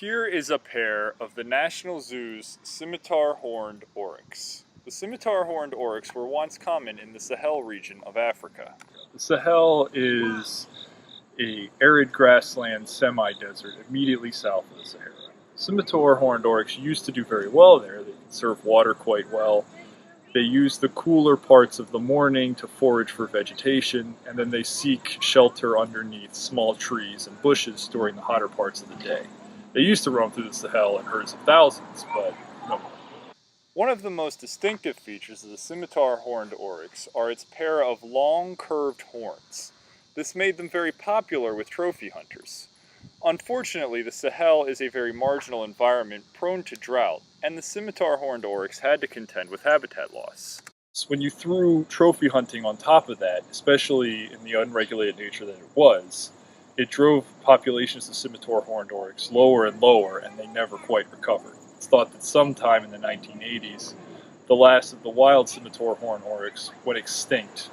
Here is a pair of the National Zoo's Scimitar Horned Oryx. The Scimitar Horned Oryx were once common in the Sahel region of Africa. The Sahel is an arid grassland semi-desert immediately south of the Sahara. Scimitar Horned Oryx used to do very well there. They conserve water quite well. They use the cooler parts of the morning to forage for vegetation, and then they seek shelter underneath small trees and bushes during the hotter parts of the day. They used to roam through the Sahel in herds of thousands, but no more. One of the most distinctive features of the Scimitar Horned Oryx are its pair of long, curved horns. This made them very popular with trophy hunters. Unfortunately, the Sahel is a very marginal environment prone to drought, and the Scimitar Horned Oryx had to contend with habitat loss. So when you threw trophy hunting on top of that, especially in the unregulated nature that it was, it drove populations of Scimitar Horned Oryx lower and lower, and they never quite recovered. It's thought that sometime in the 1980s, the last of the wild Scimitar Horned Oryx went extinct,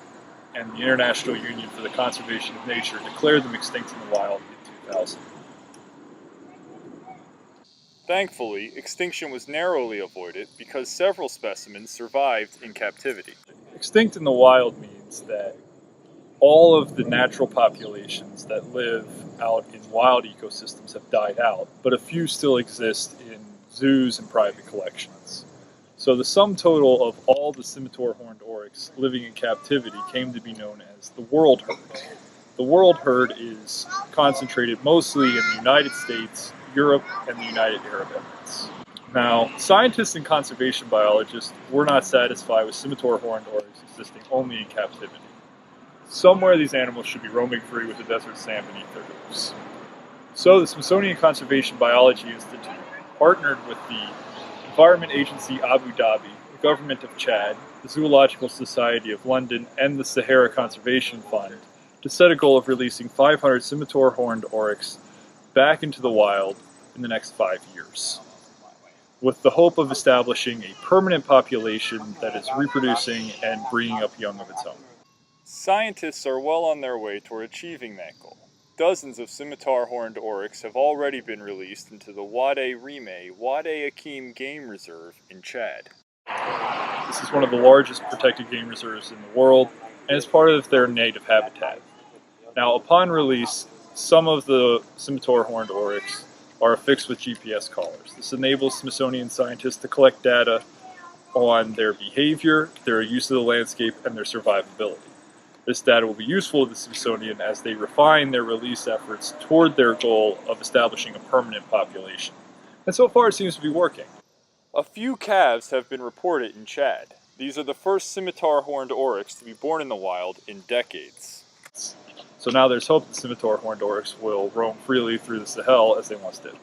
and the International Union for the Conservation of Nature declared them extinct in the wild in 2000. Thankfully, extinction was narrowly avoided because several specimens survived in captivity. Extinct in the wild means that all of the natural populations that live out in wild ecosystems have died out, but a few still exist in zoos and private collections. So the sum total of all the Scimitar Horned Oryx living in captivity came to be known as the world herd. The world herd is concentrated mostly in the United States, Europe, and the United Arab Emirates. Now, scientists and conservation biologists were not satisfied with Scimitar Horned Oryx existing only in captivity. Somewhere these animals should be roaming free with the desert sand beneath their roofs. So the Smithsonian Conservation Biology Institute partnered with the Environment Agency Abu Dhabi, the government of Chad, the Zoological Society of London, and the Sahara Conservation Fund to set a goal of releasing 500 Scimitar Horned Oryx back into the wild in the next 5 years, with the hope of establishing a permanent population that is reproducing and bringing up young of its own. Scientists are well on their way toward achieving that goal. Dozens of Scimitar Horned Oryx have already been released into the Wadi Rimeh Wadi Akim Game Reserve in Chad. This is one of the largest protected game reserves in the world, and is part of their native habitat. Now, upon release, some of the Scimitar Horned Oryx are affixed with GPS collars. This enables Smithsonian scientists to collect data on their behavior, their use of the landscape, and their survivability. This data will be useful to the Smithsonian as they refine their release efforts toward their goal of establishing a permanent population. And so far it seems to be working. A few calves have been reported in Chad. These are the first Scimitar Horned Oryx to be born in the wild in decades. So now there's hope that Scimitar Horned Oryx will roam freely through the Sahel as they once did.